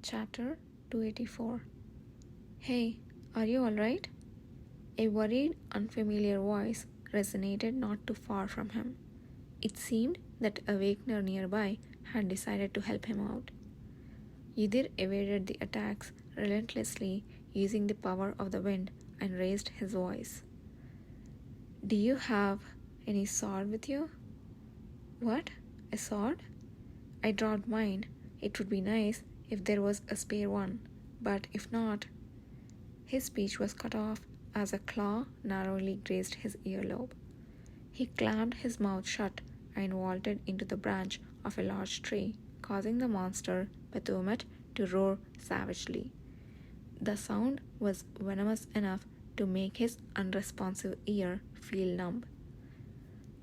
Chapter 284. Hey, are you alright? A worried, unfamiliar voice resonated not too far from him. It seemed that a Awakener nearby had decided to help him out. Yudir evaded the attacks relentlessly, using the power of the wind, and raised his voice. Do you have any sword with you? What? A sword? I dropped mine. It would be nice if there was a spare one, but if not. His speech was cut off as a claw narrowly grazed his earlobe. He clamped his mouth shut and vaulted into the branch of a large tree, causing the monster, Pethumet, to roar savagely. The sound was venomous enough to make his unresponsive ear feel numb.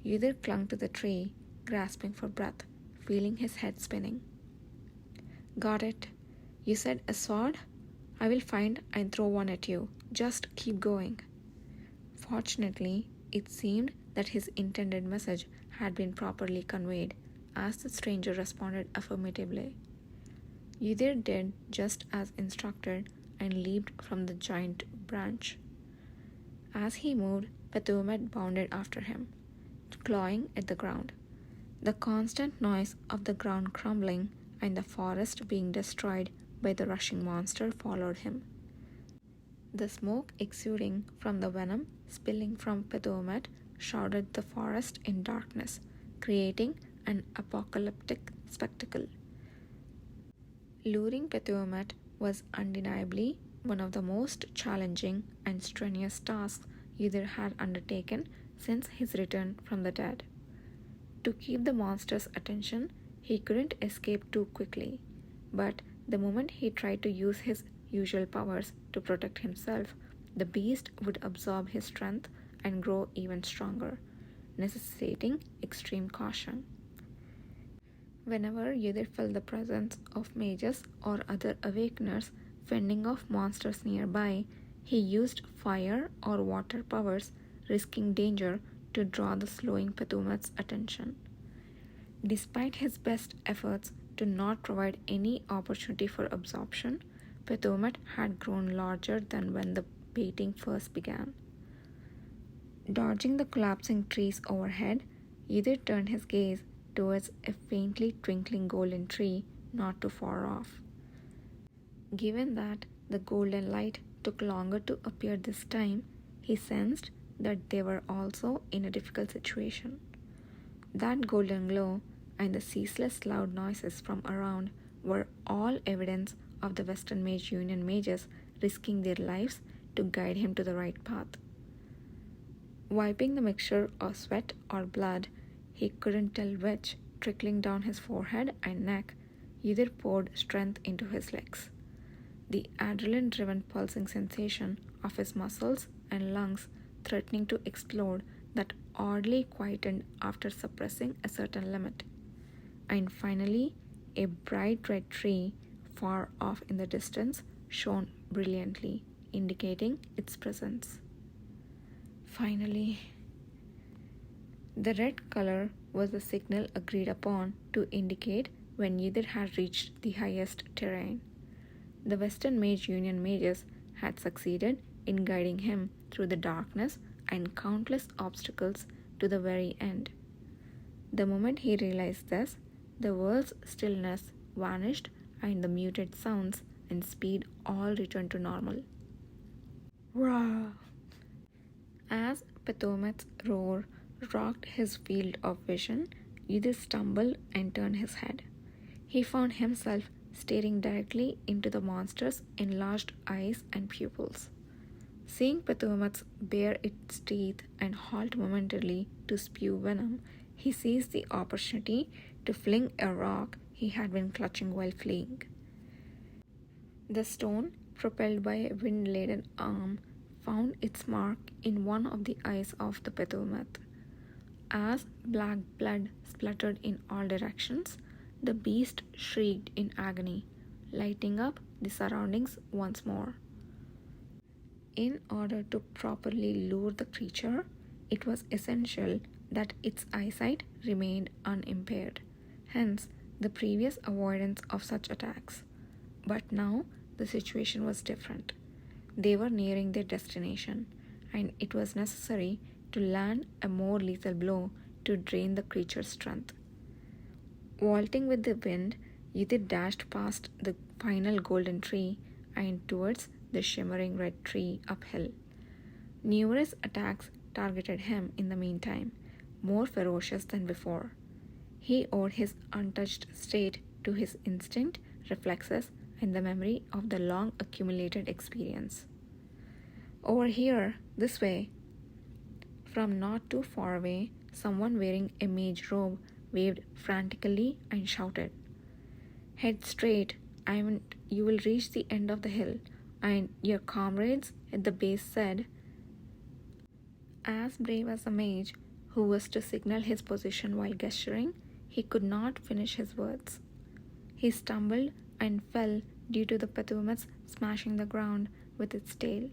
Yudir clung to the tree, grasping for breath, feeling his head spinning. Got it. You said a sword? I will find and throw one at you. Just keep going. Fortunately, it seemed that his intended message had been properly conveyed, as the stranger responded affirmatively. Yudir did just as instructed and leaped from the giant branch. As he moved, Pethumet bounded after him, clawing at the ground. The constant noise of the ground crumbling and the forest being destroyed by the rushing monster followed him. The smoke exuding from the venom spilling from Pethumet shrouded the forest in darkness, creating an apocalyptic spectacle. Luring Pethumet was undeniably one of the most challenging and strenuous tasks Yudir had undertaken since his return from the dead. To keep the monster's attention, he couldn't escape too quickly, but the moment he tried to use his usual powers to protect himself, the beast would absorb his strength and grow even stronger, necessitating extreme caution. Whenever Yudir felt the presence of mages or other awakeners fending off monsters nearby, he used fire or water powers, risking danger to draw the slowing Pethumet's attention. Despite his best efforts to not provide any opportunity for absorption, Pethumet had grown larger than when the baiting first began. Dodging the collapsing trees overhead, Yudir turned his gaze towards a faintly twinkling golden tree not too far off. Given that the golden light took longer to appear this time, he sensed that they were also in a difficult situation. That golden glow and the ceaseless loud noises from around were all evidence of the Western Mage Union mages risking their lives to guide him to the right path. Wiping the mixture of sweat or blood, he couldn't tell which, trickling down his forehead and neck, Yudir poured strength into his legs. The adrenaline-driven pulsing sensation of his muscles and lungs threatening to explode that oddly quietened after suppressing a certain limit. And finally, a bright red tree far off in the distance shone brilliantly, indicating its presence. Finally, the red color was the signal agreed upon to indicate when Yudir had reached the highest terrain. The Western Mage Union mages had succeeded in guiding him through the darkness and countless obstacles to the very end. The moment he realized this, the world's stillness vanished and the muted sounds and speed all returned to normal. Rah! As Pethumet's roar rocked his field of vision, Yudir stumbled and turned his head. He found himself staring directly into the monster's enlarged eyes and pupils. Seeing Pethumet bare its teeth and halt momentarily to spew venom, he seized the opportunity to fling a rock he had been clutching while fleeing. The stone, propelled by a wind-laden arm, found its mark in one of the eyes of the Pethumet. As black blood spluttered in all directions, the beast shrieked in agony, lighting up the surroundings once more. In order to properly lure the creature, it was essential that its eyesight remained unimpaired, hence the previous avoidance of such attacks. But now the situation was different. They were nearing their destination, and it was necessary to land a more lethal blow to drain the creature's strength. Vaulting with the wind, Yidid dashed past the final golden tree and towards the shimmering red tree uphill. Numerous attacks targeted him in the meantime, more ferocious than before. He owed his untouched state to his instinct, reflexes, and the memory of the long accumulated experience. Over here, this way. From not too far away, someone wearing a mage robe waved frantically and shouted, "Head straight, you will reach the end of the hill." And your comrades at the base said, as brave as a mage who was to signal his position while gesturing, he could not finish his words. He stumbled and fell due to the Pethumet's smashing the ground with its tail.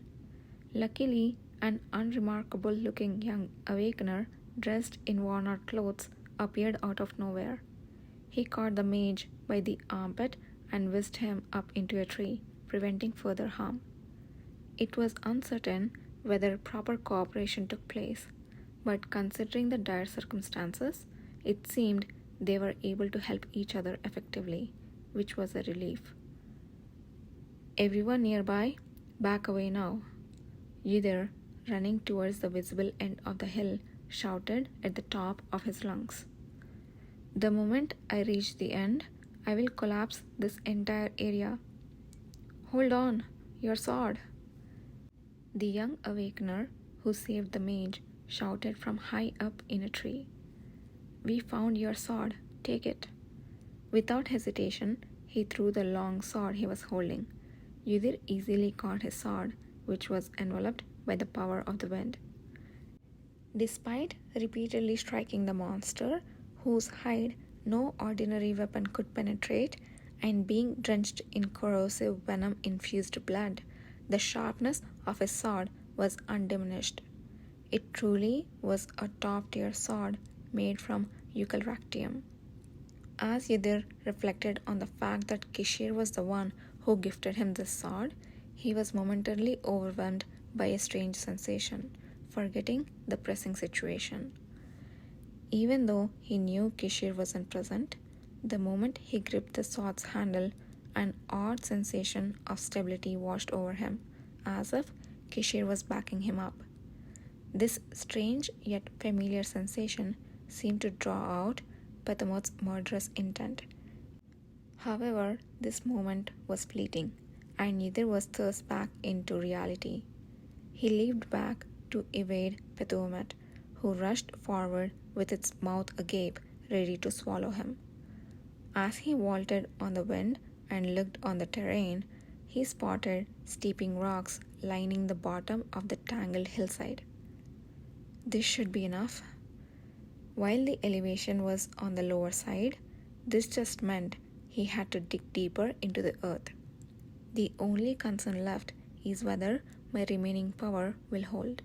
Luckily, an unremarkable looking young awakener dressed in worn out clothes appeared out of nowhere. He caught the mage by the armpit and whisked him up into a tree, preventing further harm. It was uncertain whether proper cooperation took place, but considering the dire circumstances, it seemed they were able to help each other effectively, which was a relief. Everyone nearby, back away now. Yiddir, running towards the visible end of the hill, shouted at the top of his lungs. The moment I reach the end, I will collapse this entire area. Hold on, your sword. The young awakener who saved the mage shouted from high up in a tree. We found your sword, take it. Without hesitation, he threw the long sword he was holding. Yiddir easily caught his sword, which was enveloped by the power of the wind. Despite repeatedly striking the monster, whose hide no ordinary weapon could penetrate, and being drenched in corrosive venom-infused blood, the sharpness of his sword was undiminished. It truly was a top-tier sword made from eucalyptium. As Yiddir reflected on the fact that Kishir was the one who gifted him this sword, he was momentarily overwhelmed by a strange sensation, forgetting the pressing situation. Even though he knew Kishir wasn't present, the moment he gripped the sword's handle, an odd sensation of stability washed over him, as if Kishir was backing him up. This strange yet familiar sensation seemed to draw out Pethumet's murderous intent. However, this moment was fleeting, and neither was thrust back into reality. He leaped back to evade Pethumet, who rushed forward with its mouth agape, ready to swallow him. As he vaulted on the wind and looked on the terrain, he spotted steeping rocks lining the bottom of the tangled hillside. This should be enough. While the elevation was on the lower side, this just meant he had to dig deeper into the earth. The only concern left is whether my remaining power will hold.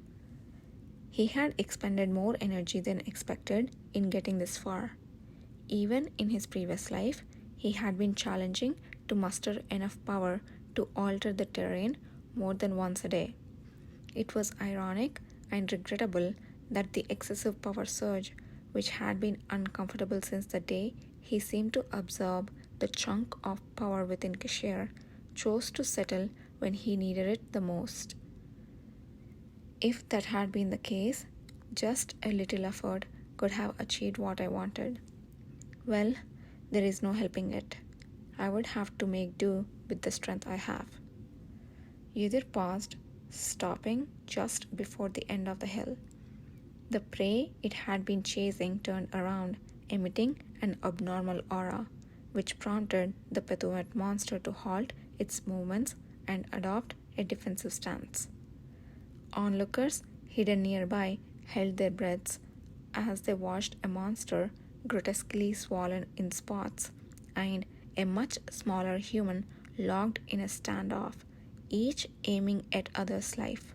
He had expended more energy than expected in getting this far. Even in his previous life, he had been challenging to muster enough power to alter the terrain more than once a day. It was ironic and regrettable that the excessive power surge, which had been uncomfortable since the day he seemed to absorb the chunk of power within Kishir, chose to settle when he needed it the most. If that had been the case, just a little effort could have achieved what I wanted. Well, there is no helping it. I would have to make do with the strength I have. Yiddir paused, stopping just before the end of the hill. The prey it had been chasing turned around, emitting an abnormal aura, which prompted the Pethumet monster to halt its movements and adopt a defensive stance. Onlookers hidden nearby held their breaths as they watched a monster grotesquely swollen in spots and a much smaller human locked in a standoff, each aiming at other's life.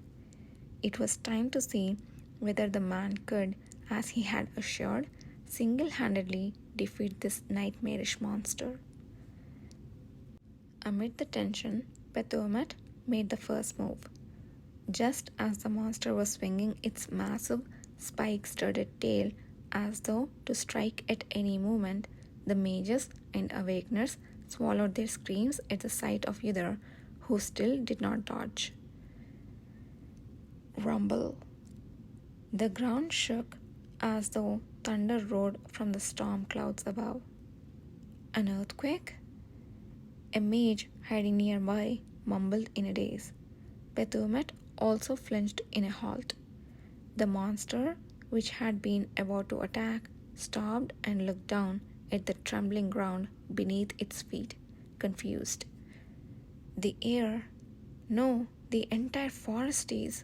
It was time to see whether the man could, as he had assured, single-handedly defeat this nightmarish monster. Amid the tension, Pethomet made the first move. Just as the monster was swinging its massive, spike-studded tail as though to strike at any moment, the mages and awakeners swallowed their screams at the sight of Uther, who still did not dodge. Rumble. The ground shook as though thunder roared from the storm clouds above. An earthquake? A mage hiding nearby mumbled in a daze. Pethomet also flinched in a halt. The monster, which had been about to attack, stopped and looked down at the trembling ground beneath its feet, confused. The air? No, the entire forest is.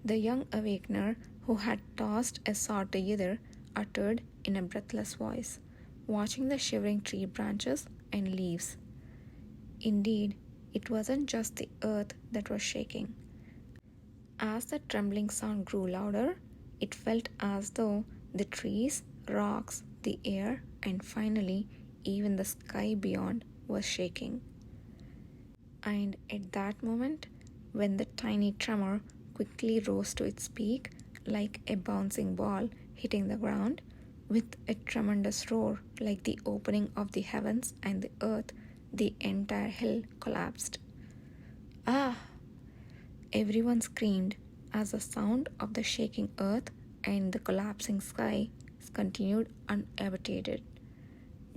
The young awakener, who had tossed a sword to Uther, uttered in a breathless voice, watching the shivering tree branches and leaves. Indeed, it wasn't just the earth that was shaking. As the trembling sound grew louder, it felt as though the trees, rocks, the air, and finally even the sky beyond was shaking. And at that moment, when the tiny tremor quickly rose to its peak like a bouncing ball hitting the ground, with a tremendous roar like the opening of the heavens and the earth, the entire hill collapsed. Ah! Everyone screamed as the sound of the shaking earth and the collapsing sky continued unabated.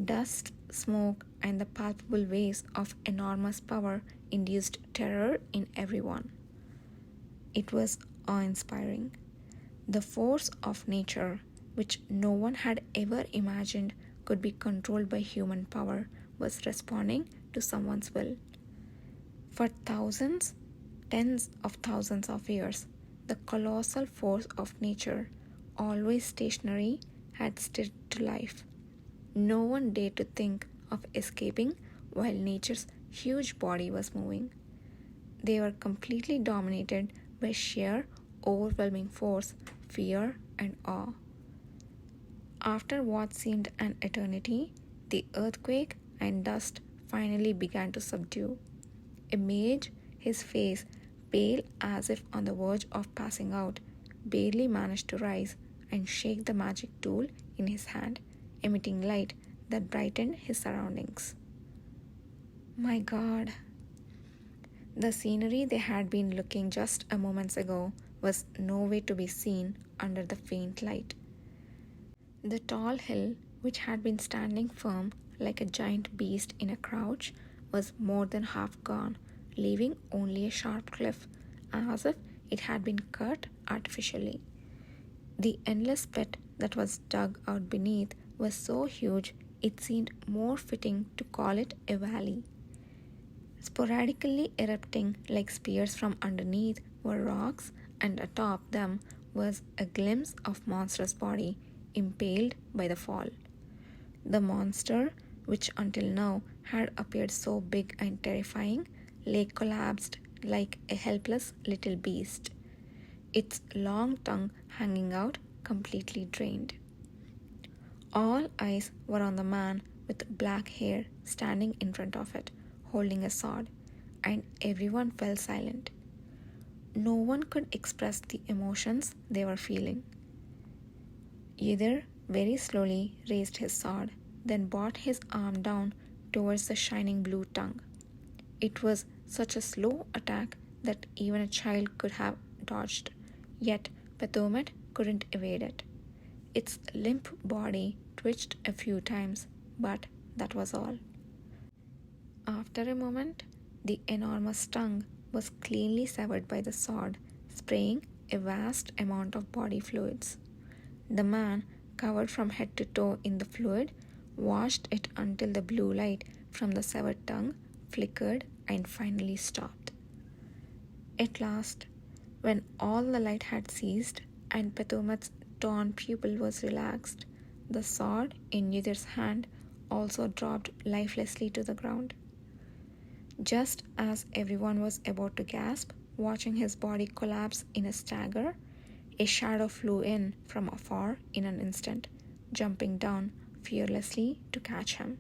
Dust, smoke, and the palpable waves of enormous power induced terror in everyone. It was awe-inspiring. The force of nature, which no one had ever imagined could be controlled by human power, was responding to someone's will. For thousands, tens of thousands of years, the colossal force of nature, always stationary, had stirred to life. No one dared to think of escaping while nature's huge body was moving. They were completely dominated by sheer, overwhelming force, fear, and awe. After what seemed an eternity, the earthquake and dust finally began to subdue. A mage, his face pale as if on the verge of passing out, barely managed to rise and shake the magic tool in his hand, emitting light that brightened his surroundings. My God! The scenery they had been looking just a moment ago was nowhere to be seen under the faint light. The tall hill, which had been standing firm like a giant beast in a crouch, was more than half gone, leaving only a sharp cliff, as if it had been cut artificially. The endless pit that was dug out beneath was so huge it seemed more fitting to call it a valley. Sporadically erupting like spears from underneath were rocks, and atop them was a glimpse of monstrous body impaled by the fall. The monster, which until now had appeared so big and terrifying, lay collapsed like a helpless little beast, its long tongue hanging out, completely drained. All eyes were on the man with black hair standing in front of it, holding a sword, and everyone fell silent. No one could express the emotions they were feeling. Uther very slowly raised his sword, then brought his arm down towards the shining blue tongue. It was such a slow attack that even a child could have dodged, yet Pethomet couldn't evade it. Its limp body twitched a few times, but that was all. After a moment, the enormous tongue was cleanly severed by the sword, spraying a vast amount of body fluids. The man, covered from head to toe in the fluid, watched it until the blue light from the severed tongue flickered and finally stopped. At last, when all the light had ceased and Pethomet's torn pupil was relaxed, the sword in Uther's hand also dropped lifelessly to the ground. Just as everyone was about to gasp, watching his body collapse in a stagger, a shadow flew in from afar in an instant, jumping down fearlessly to catch him.